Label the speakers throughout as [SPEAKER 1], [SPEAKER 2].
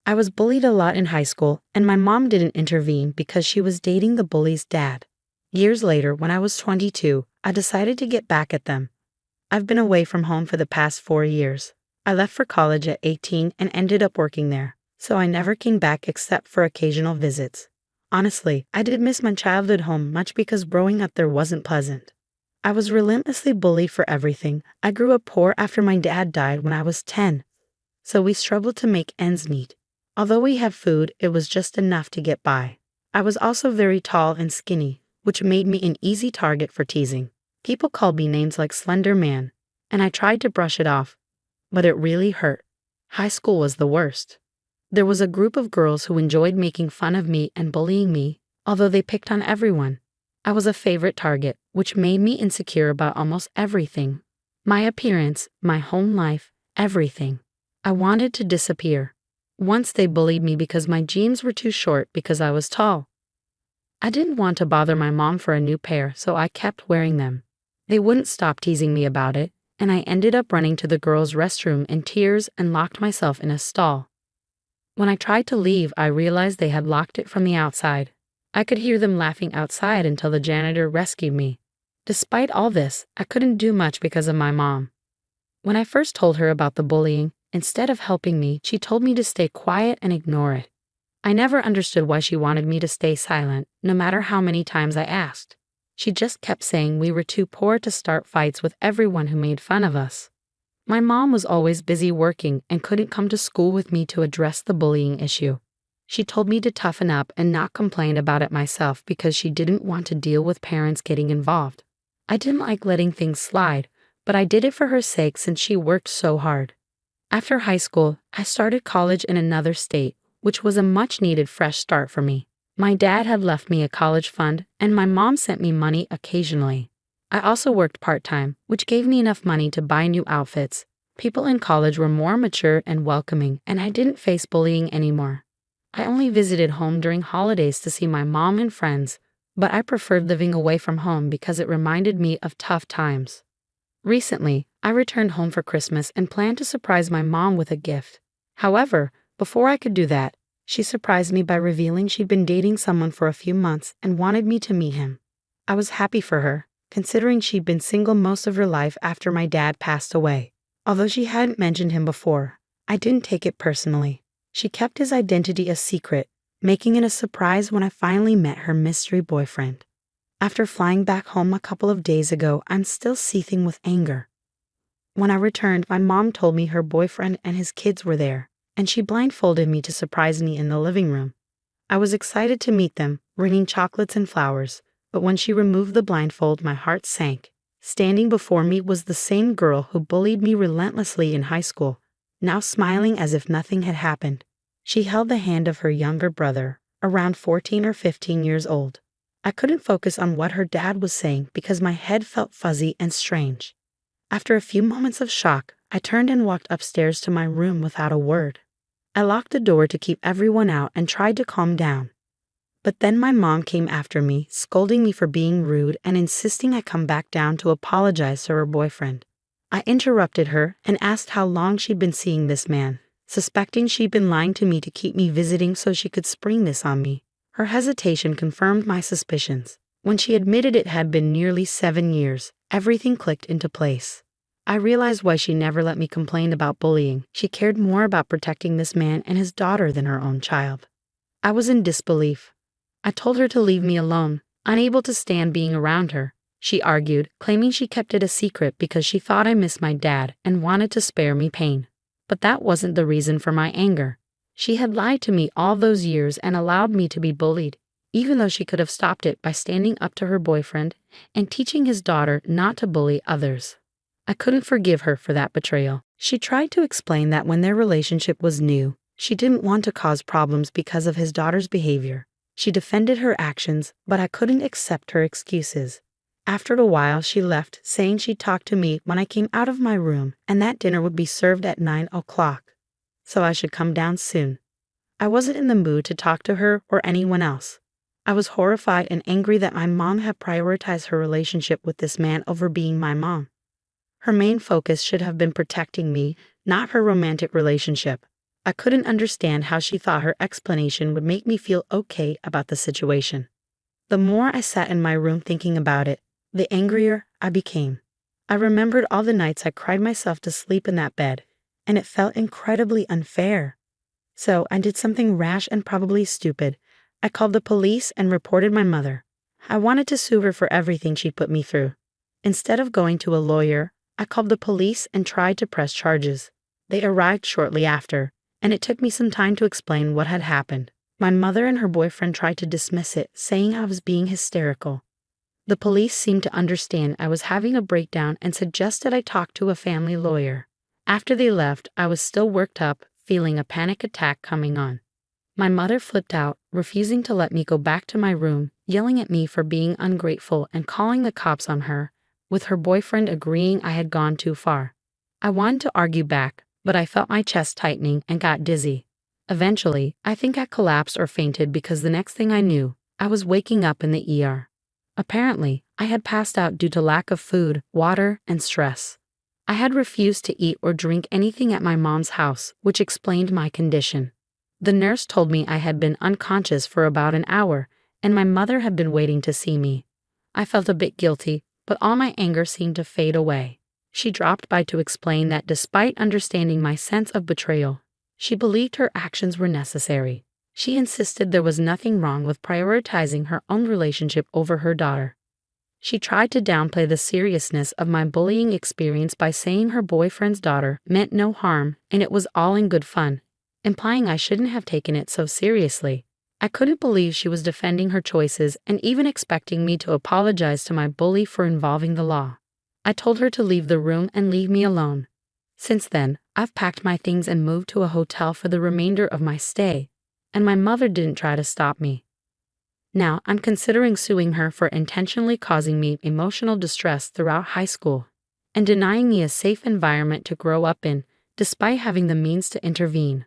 [SPEAKER 1] I was bullied a lot in high school, and my mom didn't intervene because she was dating the bully's dad. Years later, when I was 22, I decided to get back at them. I've been away from home for the past 4 years. I left for college at 18 and ended up working there, so I never came back except for occasional visits. Honestly, I did miss my childhood home much because growing up there wasn't pleasant. I was relentlessly bullied for everything. I grew up poor after my dad died when I was 10, so we struggled to make ends meet. Although we had food, it was just enough to get by. I was also very tall and skinny, which made me an easy target for teasing. People called me names like Slender Man, and I tried to brush it off, but it really hurt. High school was the worst. There was a group of girls who enjoyed making fun of me and bullying me, although they picked on everyone. I was a favorite target, which made me insecure about almost everything. My appearance, my home life, everything. I wanted to disappear. Once they bullied me because my jeans were too short because I was tall. I didn't want to bother my mom for a new pair, so I kept wearing them. They wouldn't stop teasing me about it, and I ended up running to the girls' restroom in tears and locked myself in a stall. When I tried to leave, I realized they had locked it from the outside. I could hear them laughing outside until the janitor rescued me. Despite all this, I couldn't do much because of my mom. When I first told her about the bullying, instead of helping me, she told me to stay quiet and ignore it. I never understood why she wanted me to stay silent, no matter how many times I asked. She just kept saying we were too poor to start fights with everyone who made fun of us. My mom was always busy working and couldn't come to school with me to address the bullying issue. She told me to toughen up and not complain about it myself because she didn't want to deal with parents getting involved. I didn't like letting things slide, but I did it for her sake since she worked so hard. After high school, I started college in another state, which was a much-needed fresh start for me. My dad had left me a college fund, and my mom sent me money occasionally. I also worked part-time, which gave me enough money to buy new outfits. People in college were more mature and welcoming, and I didn't face bullying anymore. I only visited home during holidays to see my mom and friends, but I preferred living away from home because it reminded me of tough times. Recently, I returned home for Christmas and planned to surprise my mom with a gift. However, before I could do that, she surprised me by revealing she'd been dating someone for a few months and wanted me to meet him. I was happy for her, considering she'd been single most of her life after my dad passed away. Although she hadn't mentioned him before, I didn't take it personally. She kept his identity a secret, making it a surprise when I finally met her mystery boyfriend. After flying back home a couple of days ago, I'm still seething with anger. When I returned, my mom told me her boyfriend and his kids were there, and she blindfolded me to surprise me in the living room. I was excited to meet them, bringing chocolates and flowers, but when she removed the blindfold, my heart sank. Standing before me was the same girl who bullied me relentlessly in high school, now smiling as if nothing had happened. She held the hand of her younger brother, around 14 or 15 years old. I couldn't focus on what her dad was saying because my head felt fuzzy and strange. After a few moments of shock, I turned and walked upstairs to my room without a word. I locked the door to keep everyone out and tried to calm down. But then my mom came after me, scolding me for being rude and insisting I come back down to apologize to her boyfriend. I interrupted her and asked how long she'd been seeing this man, suspecting she'd been lying to me to keep me visiting so she could spring this on me. Her hesitation confirmed my suspicions. When she admitted it had been nearly 7 years, everything clicked into place. I realized why she never let me complain about bullying. She cared more about protecting this man and his daughter than her own child. I was in disbelief. I told her to leave me alone, unable to stand being around her. She argued, claiming she kept it a secret because she thought I missed my dad and wanted to spare me pain. But that wasn't the reason for my anger. She had lied to me all those years and allowed me to be bullied, even though she could have stopped it by standing up to her boyfriend and teaching his daughter not to bully others. I couldn't forgive her for that betrayal. She tried to explain that when their relationship was new, she didn't want to cause problems because of his daughter's behavior. She defended her actions, but I couldn't accept her excuses. After a while, she left, saying she'd talk to me when I came out of my room and that dinner would be served at 9 o'clock, so I should come down soon. I wasn't in the mood to talk to her or anyone else. I was horrified and angry that my mom had prioritized her relationship with this man over being my mom. Her main focus should have been protecting me, not her romantic relationship. I couldn't understand how she thought her explanation would make me feel okay about the situation. The more I sat in my room thinking about it, the angrier I became. I remembered all the nights I cried myself to sleep in that bed, and it felt incredibly unfair. So I did something rash and probably stupid. I called the police and reported my mother. I wanted to sue her for everything she put me through. Instead of going to a lawyer, I called the police and tried to press charges. They arrived shortly after, and it took me some time to explain what had happened. My mother and her boyfriend tried to dismiss it, saying I was being hysterical. The police seemed to understand I was having a breakdown and suggested I talk to a family lawyer. After they left, I was still worked up, feeling a panic attack coming on. My mother flipped out, refusing to let me go back to my room, yelling at me for being ungrateful and calling the cops on her, with her boyfriend agreeing I had gone too far. I wanted to argue back, but I felt my chest tightening and got dizzy. Eventually, I think I collapsed or fainted because the next thing I knew, I was waking up in the ER. Apparently, I had passed out due to lack of food, water, and stress. I had refused to eat or drink anything at my mom's house, which explained my condition. The nurse told me I had been unconscious for about an hour, and my mother had been waiting to see me. I felt a bit guilty, but all my anger seemed to fade away. She dropped by to explain that despite understanding my sense of betrayal, she believed her actions were necessary. She insisted there was nothing wrong with prioritizing her own relationship over her daughter. She tried to downplay the seriousness of my bullying experience by saying her boyfriend's daughter meant no harm and it was all in good fun, implying I shouldn't have taken it so seriously. I couldn't believe she was defending her choices and even expecting me to apologize to my bully for involving the law. I told her to leave the room and leave me alone. Since then, I've packed my things and moved to a hotel for the remainder of my stay, and my mother didn't try to stop me. Now, I'm considering suing her for intentionally causing me emotional distress throughout high school and denying me a safe environment to grow up in, despite having the means to intervene.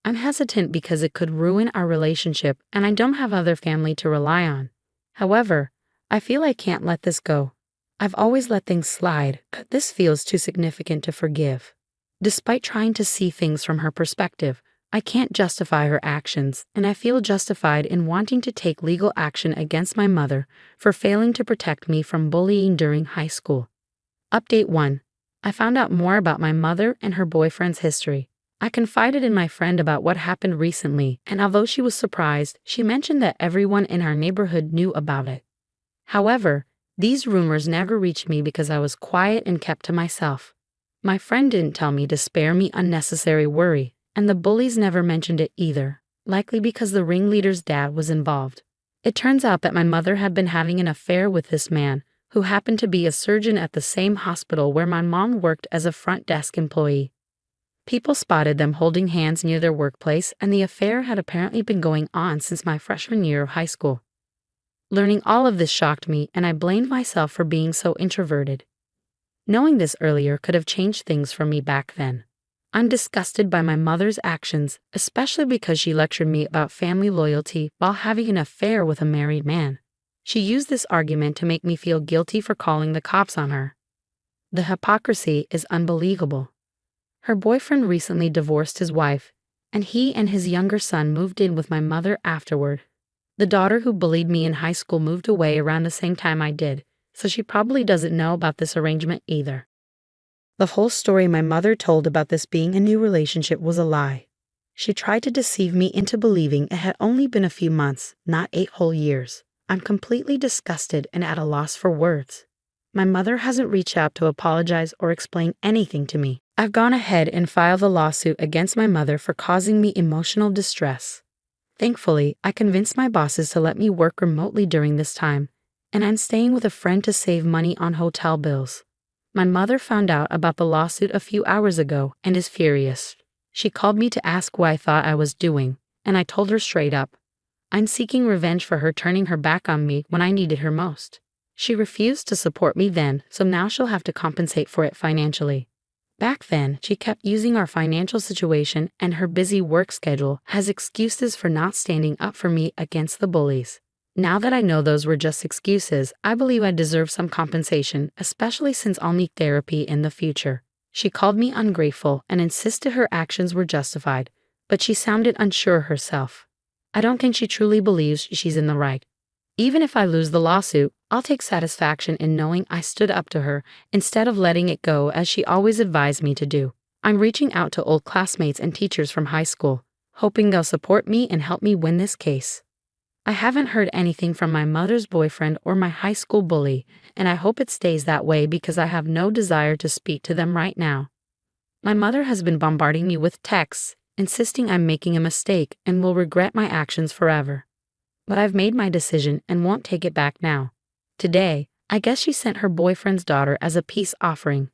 [SPEAKER 1] I'm hesitant because it could ruin our relationship and I don't have other family to rely on. However, I feel I can't let this go. I've always let things slide, but this feels too significant to forgive. Despite trying to see things from her perspective, I can't justify her actions, and I feel justified in wanting to take legal action against my mother for failing to protect me from bullying during high school. Update 1. I found out more about my mother and her boyfriend's history. I confided in my friend about what happened recently, and although she was surprised, she mentioned that everyone in our neighborhood knew about it. However, these rumors never reached me because I was quiet and kept to myself. My friend didn't tell me to spare me unnecessary worry, and the bullies never mentioned it either, likely because the ringleader's dad was involved. It turns out that my mother had been having an affair with this man, who happened to be a surgeon at the same hospital where my mom worked as a front desk employee. People spotted them holding hands near their workplace, and the affair had apparently been going on since my freshman year of high school. Learning all of this shocked me, and I blamed myself for being so introverted. Knowing this earlier could have changed things for me back then. I'm disgusted by my mother's actions, especially because she lectured me about family loyalty while having an affair with a married man. She used this argument to make me feel guilty for calling the cops on her. The hypocrisy is unbelievable. Her boyfriend recently divorced his wife, and he and his younger son moved in with my mother afterward. The daughter who bullied me in high school moved away around the same time I did, so she probably doesn't know about this arrangement either. The whole story my mother told about this being a new relationship was a lie. She tried to deceive me into believing it had only been a few months, not 8 whole years. I'm completely disgusted and at a loss for words. My mother hasn't reached out to apologize or explain anything to me. I've gone ahead and filed a lawsuit against my mother for causing me emotional distress. Thankfully, I convinced my bosses to let me work remotely during this time, and I'm staying with a friend to save money on hotel bills. My mother found out about the lawsuit a few hours ago and is furious. She called me to ask what I thought I was doing, and I told her straight up. I'm seeking revenge for her turning her back on me when I needed her most. She refused to support me then, so now she'll have to compensate for it financially. Back then, she kept using our financial situation and her busy work schedule as excuses for not standing up for me against the bullies. Now that I know those were just excuses, I believe I deserve some compensation, especially since I'll need therapy in the future. She called me ungrateful and insisted her actions were justified, but she sounded unsure herself. I don't think she truly believes she's in the right. Even if I lose the lawsuit, I'll take satisfaction in knowing I stood up to her instead of letting it go as she always advised me to do. I'm reaching out to old classmates and teachers from high school, hoping they'll support me and help me win this case. I haven't heard anything from my mother's boyfriend or my high school bully, and I hope it stays that way because I have no desire to speak to them right now. My mother has been bombarding me with texts, insisting I'm making a mistake and will regret my actions forever. But I've made my decision and won't take it back now. Today, I guess she sent her boyfriend's daughter as a peace offering,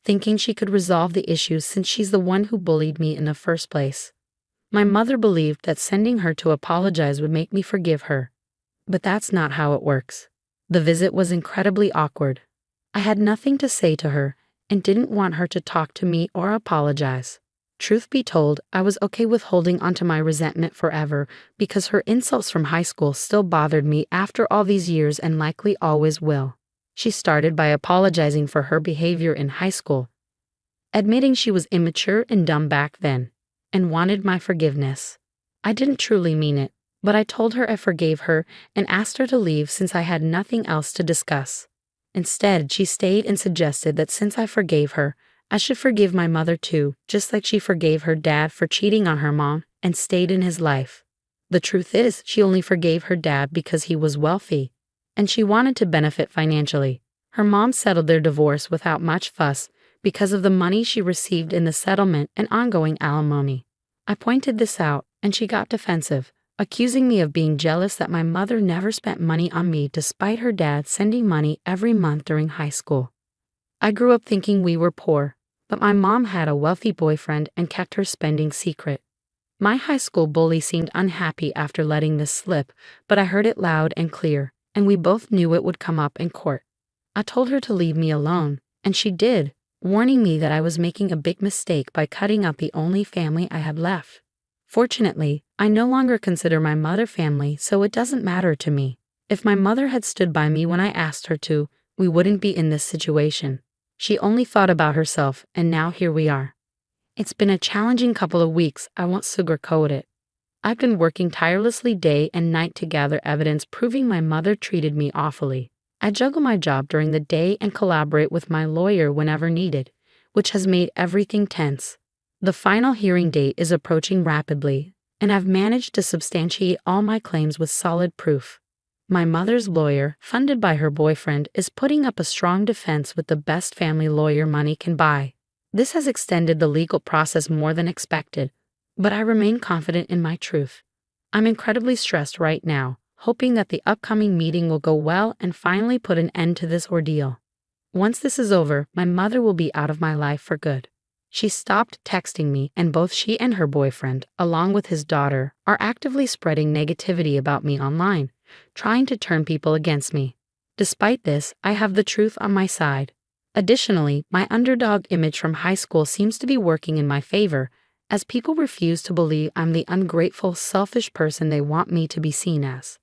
[SPEAKER 1] thinking she could resolve the issues since she's the one who bullied me in the first place. My mother believed that sending her to apologize would make me forgive her. But that's not how it works. The visit was incredibly awkward. I had nothing to say to her and didn't want her to talk to me or apologize. Truth be told, I was okay with holding onto my resentment forever because her insults from high school still bothered me after all these years and likely always will. She started by apologizing for her behavior in high school, admitting she was immature and dumb back then, and wanted my forgiveness. I didn't truly mean it, but I told her I forgave her and asked her to leave since I had nothing else to discuss. Instead, she stayed and suggested that since I forgave her, I should forgive my mother too, just like she forgave her dad for cheating on her mom and stayed in his life. The truth is, she only forgave her dad because he was wealthy, and she wanted to benefit financially. Her mom settled their divorce without much fuss because of the money she received in the settlement and ongoing alimony. I pointed this out, and she got defensive, accusing me of being jealous that my mother never spent money on me despite her dad sending money every month during high school. I grew up thinking we were poor, but my mom had a wealthy boyfriend and kept her spending secret. My high school bully seemed unhappy after letting this slip, but I heard it loud and clear, and we both knew it would come up in court. I told her to leave me alone, and she did, warning me that I was making a big mistake by cutting out the only family I had left. Fortunately, I no longer consider my mother family, so it doesn't matter to me. If my mother had stood by me when I asked her to, we wouldn't be in this situation. She only thought about herself, and now here we are. It's been a challenging couple of weeks, I won't sugarcoat it. I've been working tirelessly day and night to gather evidence proving my mother treated me awfully. I juggle my job during the day and collaborate with my lawyer whenever needed, which has made everything tense. The final hearing date is approaching rapidly, and I've managed to substantiate all my claims with solid proof. My mother's lawyer, funded by her boyfriend, is putting up a strong defense with the best family lawyer money can buy. This has extended the legal process more than expected, but I remain confident in my truth. I'm incredibly stressed right now, hoping that the upcoming meeting will go well and finally put an end to this ordeal. Once this is over, my mother will be out of my life for good. She stopped texting me, and both she and her boyfriend, along with his daughter, are actively spreading negativity about me online, trying to turn people against me. Despite this, I have the truth on my side. Additionally, my underdog image from high school seems to be working in my favor, as people refuse to believe I'm the ungrateful, selfish person they want me to be seen as.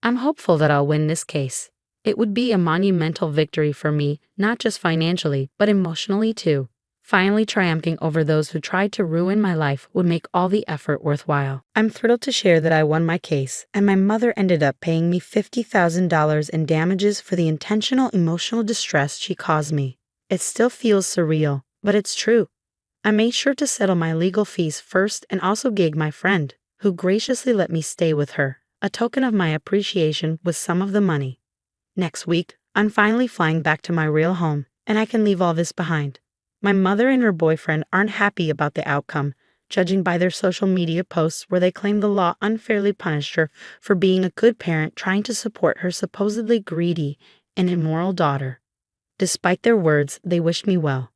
[SPEAKER 1] I'm hopeful that I'll win this case. It would be a monumental victory for me, not just financially, but emotionally too. Finally triumphing over those who tried to ruin my life would make all the effort worthwhile. I'm thrilled to share that I won my case, and my mother ended up paying me $50,000 in damages for the intentional emotional distress she caused me. It still feels surreal, but it's true. I made sure to settle my legal fees first and also gig my friend, who graciously let me stay with her, a token of my appreciation with some of the money. Next week, I'm finally flying back to my real home, and I can leave all this behind. My mother and her boyfriend aren't happy about the outcome, judging by their social media posts where they claim the law unfairly punished her for being a good parent trying to support her supposedly greedy and immoral daughter. Despite their words, they wished me well.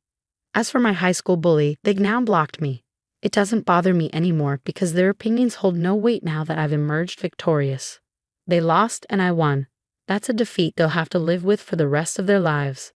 [SPEAKER 1] As for my high school bully, they've now blocked me. It doesn't bother me anymore because their opinions hold no weight now that I've emerged victorious. They lost and I won. That's a defeat they'll have to live with for the rest of their lives.